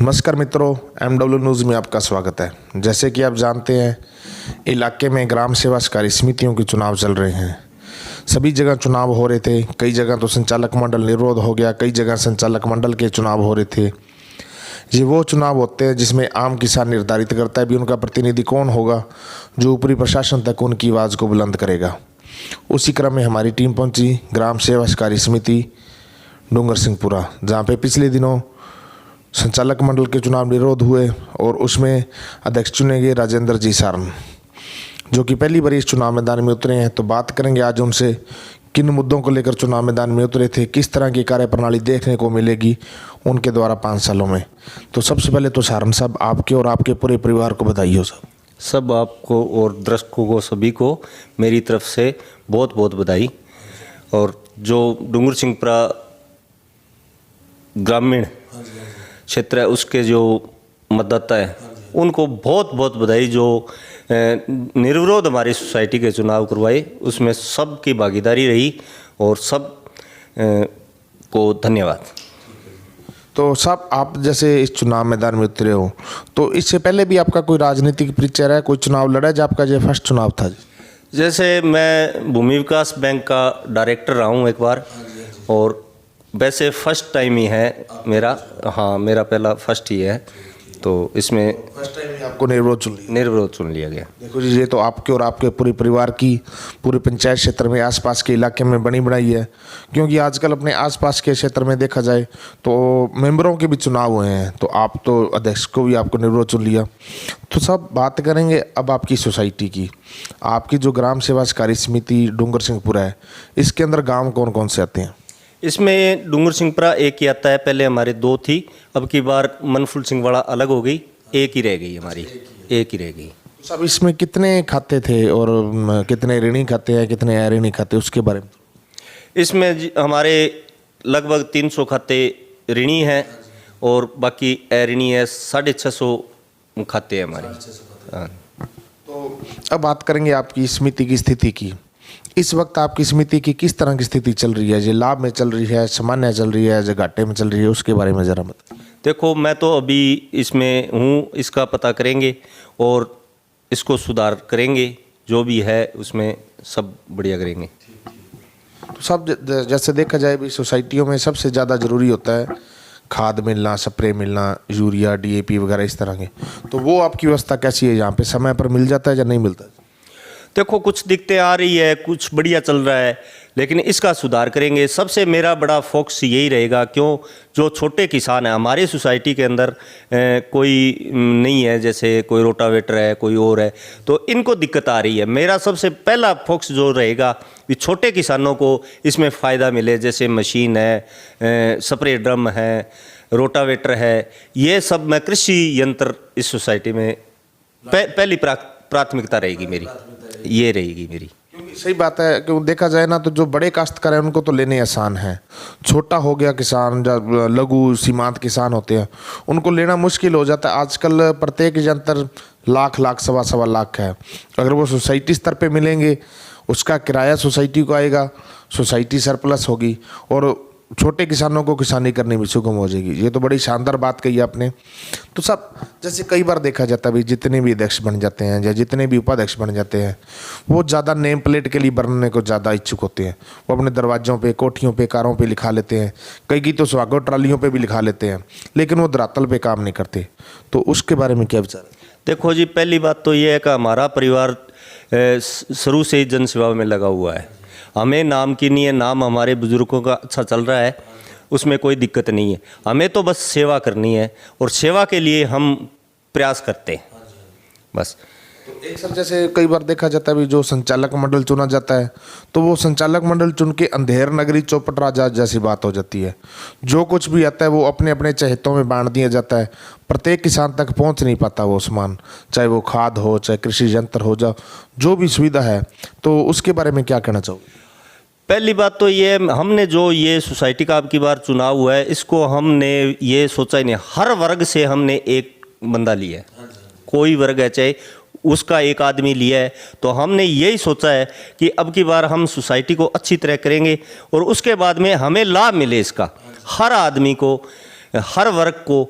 नमस्कार मित्रों, MW news में आपका स्वागत है। जैसे कि आप जानते हैं, इलाके में ग्राम सेवा सहकारी समितियों के चुनाव चल रहे हैं। सभी जगह चुनाव हो रहे थे। कई जगह तो संचालक मंडल निर्विरोध हो गया, कई जगह संचालक मंडल के चुनाव हो रहे थे। ये वो चुनाव होते हैं जिसमें आम किसान निर्धारित करता है भी उनका प्रतिनिधि कौन होगा जो ऊपरी प्रशासन तक उनकी आवाज़ को बुलंद करेगा। उसी क्रम में हमारी टीम पहुंची ग्राम सेवा सहकारी समिति डूंगर सिंहपुरा, जहाँ पे पिछले दिनों संचालक मंडल के चुनाव निर्विरोध हुए और उसमें अध्यक्ष चुने गए राजेंद्र जी सारन, जो कि पहली बार इस चुनाव मैदान में उतरे हैं। तो बात करेंगे आज उनसे, किन मुद्दों को लेकर चुनाव मैदान में उतरे थे, किस तरह की कार्यप्रणाली देखने को मिलेगी उनके द्वारा 5 सालों में। तो सबसे पहले तो सारन साहब, आपके और आपके पूरे परिवार को बधाई हो। सब आपको और दर्शकों को सभी को मेरी तरफ से बहुत बहुत बधाई। और जो डूंगर सिंहपुरा ग्रामीण क्षेत्र है उसके जो मतदाता है उनको बहुत बहुत बधाई, जो निर्विरोध हमारी सोसाइटी के चुनाव करवाए उसमें सबकी भागीदारी रही और सब को धन्यवाद। तो साहब, आप जैसे इस चुनाव मैदान में उतरे हो, तो इससे पहले भी आपका कोई राजनीतिक परिचय है, कोई चुनाव लड़ा है, जो आपका ये फर्स्ट चुनाव था? जैसे मैं भूमि विकास बैंक का डायरेक्टर रहा हूँ एक बार, और वैसे फर्स्ट टाइम ही है मेरा। हाँ, मेरा पहला फर्स्ट ही है, तो इसमें फर्स्ट टाइम ही आपको निर्विरोध चुन लिया गया। देखो जी, ये तो आपके और आपके पूरे परिवार की पूरे पंचायत क्षेत्र में आसपास के इलाके में बनी बनाई है, क्योंकि आजकल अपने आसपास के क्षेत्र में देखा जाए तो मेंबरों के भी चुनाव हुए हैं, तो आप तो अध्यक्ष को भी आपको निर्विरोध चुन लिया। तो सब बात करेंगे अब आपकी सोसाइटी की। आपकी जो ग्राम सेवा सहकारी समिति डूंगर सिंहपुरा है, इसके अंदर गाँव कौन कौन से आते हैं? इसमें डूंगर सिंहपुरा एक ही आता है, पहले हमारे 2 थी, अब की बार मनफुल सिंहवाड़ा अलग हो गई, एक ही रह गई हमारी, एक ही रह गई। सब इसमें कितने खाते थे और कितने ऋणी खाते हैं, कितने अऋणी खाते, उसके बारे में? इसमें हमारे लगभग 300 खाते ऋणी हैं और बाकी अऋणी है, 650 खाते हैं हमारे। हाँ। तो अब बात करेंगे आपकी समिति की स्थिति की। इस वक्त आपकी समिति की किस तरह की स्थिति चल रही है? जो लाभ में चल रही है, सामान्य चल रही है, जो घाटे में चल रही है, उसके बारे में ज़रा बताइए। देखो, मैं तो अभी इसमें हूँ, इसका पता करेंगे और इसको सुधार करेंगे, जो भी है उसमें सब बढ़िया करेंगे। तो सब जैसे देखा जाए भी सोसाइटियों में सबसे ज़्यादा ज़रूरी होता है खाद मिलना, स्प्रे मिलना, यूरिया, DAP वगैरह इस तरह के। तो वो आपकी व्यवस्था कैसी है? यहाँ पे समय पर मिल जाता है या नहीं मिलता? देखो, कुछ दिक्कतें आ रही है, कुछ बढ़िया चल रहा है, लेकिन इसका सुधार करेंगे। सबसे मेरा बड़ा फोकस यही रहेगा, क्यों जो छोटे किसान हैं हमारी सोसाइटी के अंदर कोई नहीं है, जैसे कोई रोटावेटर है, कोई और है, तो इनको दिक्कत आ रही है। मेरा सबसे पहला फोकस जो रहेगा कि छोटे किसानों को इसमें फ़ायदा मिले, जैसे मशीन है, स्प्रे ड्रम है, रोटावेटर है, ये सब मैं कृषि यंत्र इस सोसाइटी में पहली प्राथमिकता रहेगी मेरी, ये रहेगी मेरी। क्योंकि सही बात है कि देखा जाए ना, तो जो बड़े काश्तकार हैं उनको तो लेने आसान है। छोटा हो गया किसान, जो लघु सीमांत किसान होते हैं, उनको लेना मुश्किल हो जाता है। आजकल प्रत्येक यंत्र लाख सवा लाख है। अगर वो सोसाइटी स्तर पे मिलेंगे, उसका किराया सोसाइटी को आएगा, सोसाइटी सरप्लस होगी और छोटे किसानों को किसानी करने में सुगम हो जाएगी। ये तो बड़ी शानदार बात कही आपने। तो सब जैसे कई बार देखा जाता है भी जितने भी अध्यक्ष बन जाते हैं या जितने भी उपाध्यक्ष बन जाते हैं, वो ज़्यादा नेम प्लेट के लिए बनने को ज़्यादा इच्छुक होते हैं। वो अपने दरवाज़ों पे, कोठियों पे, कारों पे लिखा लेते हैं, कई की तो स्वागत ट्रालियों पे भी लिखा लेते हैं, लेकिन वो धरातल पे काम नहीं करते। तो उसके बारे में क्या विचार है? देखो जी, पहली बात तो ये है कि हमारा परिवार शुरू से ही जनसेवा में लगा हुआ है। हमें नाम की नहीं है, नाम हमारे बुजुर्गों का अच्छा चल रहा है, उसमें कोई दिक्कत नहीं है। हमें तो बस सेवा करनी है और सेवा के लिए हम प्रयास करते हैं बस। तो एक सर, जैसे कई बार देखा जाता है भी जो संचालक मंडल चुना जाता है, तो वो संचालक मंडल चुन के अंधेर नगरी चौपट राजा जैसी बात हो जाती है। जो कुछ भी आता है वो अपने अपने चहेतों में बांट दिया जाता है। प्रत्येक किसान तक पहुंच नहीं पाता वो सामान, चाहे वो खाद हो, चाहे कृषि यंत्र हो, जो भी सुविधा है। तो उसके बारे में क्या कहना चाहोगे? पहली बात तो ये, हमने जो ये सोसाइटी का अब की बार चुनाव हुआ है, इसको हमने ये सोचा ही नहीं, हर वर्ग से हमने एक बंदा लिया है। कोई वर्ग है चाहे उसका एक आदमी लिया है, तो हमने यही सोचा है कि अब की बार हम सोसाइटी को अच्छी तरह करेंगे और उसके बाद में हमें लाभ मिले इसका, हर आदमी को हर वर्ग को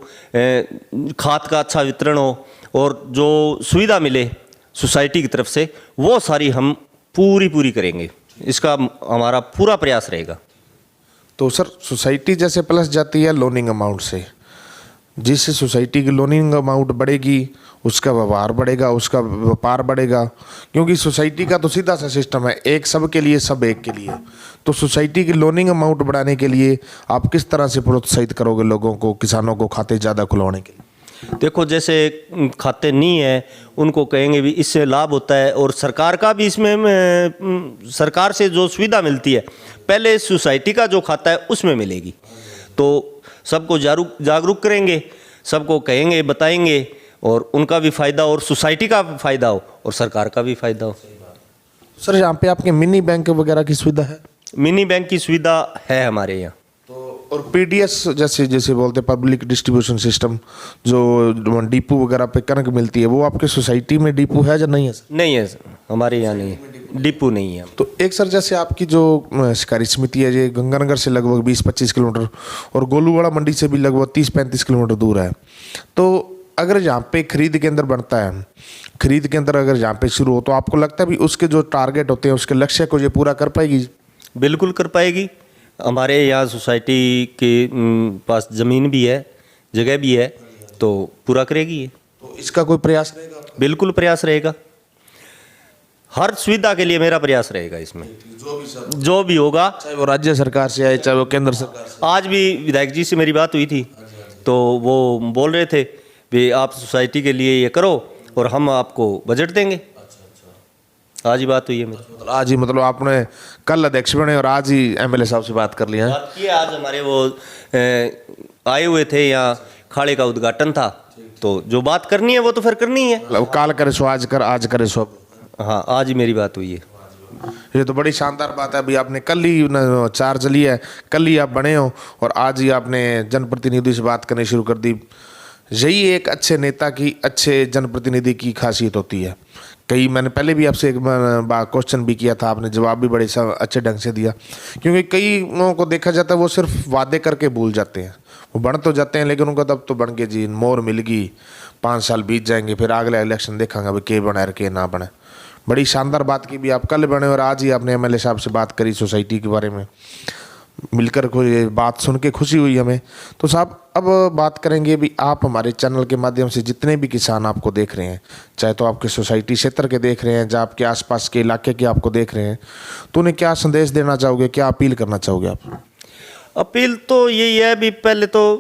खाद का अच्छा वितरण हो और जो सुविधा मिले सोसाइटी की तरफ से, वो सारी हम पूरी करेंगे। इसका हमारा पूरा प्रयास रहेगा। तो सर, सोसाइटी जैसे प्लस जाती है लोनिंग अमाउंट से, जिससे सोसाइटी की लोनिंग अमाउंट बढ़ेगी उसका व्यवहार बढ़ेगा, उसका व्यापार बढ़ेगा, क्योंकि सोसाइटी का तो सीधा सा सिस्टम है, एक सब के लिए सब एक के लिए। तो सोसाइटी की लोनिंग अमाउंट बढ़ाने के लिए आप किस तरह से प्रोत्साहित करोगे लोगों को, किसानों को खाते ज़्यादा खुलवाने के लिए? देखो, जैसे खाते नहीं है उनको कहेंगे भी इससे लाभ होता है, और सरकार का भी इसमें सरकार से जो सुविधा मिलती है पहले सोसाइटी का जो खाता है उसमें मिलेगी। तो सबको जागरूक करेंगे, सबको कहेंगे, बताएंगे, और उनका भी फ़ायदा और सोसाइटी का भी फ़ायदा हो और सरकार का भी फ़ायदा हो। सर, यहाँ पे आपके मिनी बैंक वगैरह की सुविधा है? मिनी बैंक की सुविधा है हमारे यहाँ। तो और पीडीएस जैसे बोलते हैं पब्लिक डिस्ट्रीब्यूशन सिस्टम, जो डिपो वगैरह पे कनक मिलती है, वो आपके सोसाइटी में डिपो है या नहीं है सर? नहीं है सर, हमारे यहाँ नहीं है, डिपो नहीं है। तो एक सर, जैसे आपकी जो सहकारी समिति है ये गंगानगर से लगभग 20-25 किलोमीटर और गोलूवाड़ा मंडी से भी लगभग 30-35 किलोमीटर दूर है। तो अगर यहाँ पे खरीद केंद्र बनता है, खरीद केंद्र अगर यहाँ पे शुरू हो, तो आपको लगता है भी उसके जो टारगेट होते हैं, उसके लक्ष्य को ये पूरा कर पाएगी? बिल्कुल कर पाएगी। हमारे यहाँ सोसाइटी के पास ज़मीन भी है, जगह भी है, तो पूरा करेगी ये। तो इसका कोई प्रयास रहेगा? बिल्कुल प्रयास रहेगा, हर सुविधा के लिए मेरा प्रयास रहेगा इसमें, जो भी होगा, चाहे वो राज्य सरकार से आए, चाहे वो केंद्र सरकार से। आज भी विधायक जी से मेरी बात हुई थी, तो वो बोल रहे थे कि आप सोसाइटी के लिए ये करो और हम आपको बजट देंगे। आज ही बात हुई है मेरी। आज ही मतलब आपने कल अध्यक्ष बने और आज ही एमएलए साहब से बात कर लिया है? बात की, आज हमारे वो आए हुए थे, यहाँ खाड़े का उद्घाटन था, तो जो बात करनी है वो तो फिर करनी है। मतलब काल करे सो आज कर, आज करे सो अब। हाँ, आज ही मेरी बात हुई है। ये तो बड़ी शानदार बात है। अभी आपने कल ही चार्ज ली है, कल ही आप बने हो और आज ही आपने जनप्रतिनिधि से बात करनी शुरू कर दी। यही एक अच्छे नेता की, अच्छे जनप्रतिनिधि की खासियत होती है। कई मैंने पहले भी आपसे एक क्वेश्चन भी किया था, आपने जवाब भी बड़े अच्छे ढंग से दिया, क्योंकि कई लोगों को देखा जाता है वो सिर्फ वादे करके भूल जाते हैं। वो बन तो जाते हैं लेकिन उनका तब तो बन के जी मोर मिल गई, 5 साल बीत जाएंगे, फिर अगला इलेक्शन देखेंगे भाई के बने के ना बने। बड़ी शानदार बात की भी आप कल बने और आज ही आपने एमएलए साहब से बात करी सोसाइटी के बारे में, मिलकर को ये बात सुन के खुशी हुई हमें। तो साहब, अब बात करेंगे भी आप हमारे चैनल के माध्यम से जितने भी किसान आपको देख रहे हैं, चाहे तो आपके सोसाइटी क्षेत्र के देख रहे हैं, जहाँ आपके आसपास के इलाके के आपको देख रहे हैं, तो उन्हें क्या संदेश देना चाहोगे, क्या अपील करना चाहोगे आप? अपील तो यही है भी, पहले तो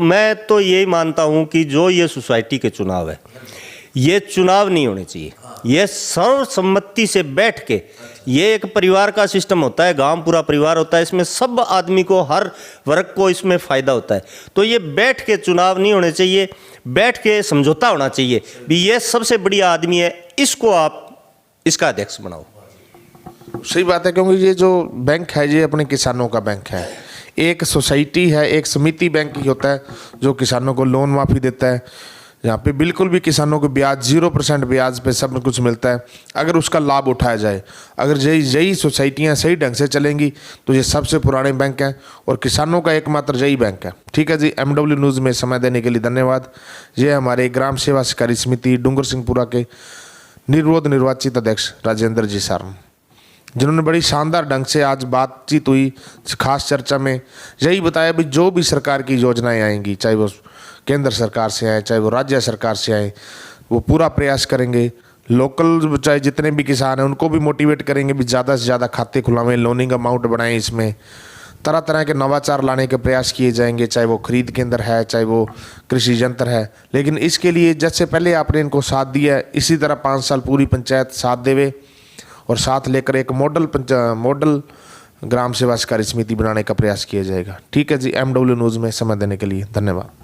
मैं तो यही मानता हूँ कि जो ये सोसाइटी के चुनाव है, ये चुनाव नहीं होने चाहिए, ये सर्वसम्मति से बैठ के, ये एक परिवार का सिस्टम होता है, गांव पूरा परिवार होता है, इसमें सब आदमी को, हर वर्ग को इसमें फ़ायदा होता है। तो ये बैठ के चुनाव नहीं होने चाहिए, बैठ के समझौता होना चाहिए भी ये सबसे बढ़िया आदमी है, इसको आप इसका अध्यक्ष बनाओ। सही बात है, क्योंकि ये जो बैंक है ये अपने किसानों का बैंक है। एक सोसाइटी है, एक समिति बैंक ही होता है जो किसानों को लोन माफ़ी देता है, यहाँ पे बिल्कुल भी किसानों को ब्याज 0% ब्याज पे सब कुछ मिलता है, अगर उसका लाभ उठाया जाए। अगर यही सोसाइटियाँ सही ढंग से चलेंगी तो ये सबसे पुराने बैंक हैं और किसानों का एकमात्र यही बैंक है। ठीक है जी, MW न्यूज़ में समय देने के लिए धन्यवाद। ये हमारे ग्राम सेवा सहकारी समिति डूंगर सिंहपुरा के निर्विरोध निर्वाचित अध्यक्ष राजेंद्र जी सारम, जिन्होंने बड़ी शानदार ढंग से आज बातचीत हुई, खास चर्चा में यही बताया भी जो भी सरकार की योजनाएं आएंगी, चाहे वो केंद्र सरकार से आए, चाहे वो राज्य सरकार से आए, वो पूरा प्रयास करेंगे। लोकल चाहे जितने भी किसान हैं उनको भी मोटिवेट करेंगे भी ज़्यादा से ज़्यादा खाते खुलावें, लोनिंग अमाउंट बढ़ाएं, इसमें तरह तरह के नवाचार लाने के प्रयास किए जाएंगे, चाहे वो खरीद केंद्र है, चाहे वो कृषि यंत्र है। लेकिन इसके लिए जैसे पहले आपने इनको साथ दिया है, इसी तरह 5 साल पूरी पंचायत साथ देवे और साथ लेकर एक मॉडल ग्राम सेवा सहकारी समिति बनाने का प्रयास किया जाएगा। ठीक है जी, MW न्यूज़ में समय देने के लिए धन्यवाद।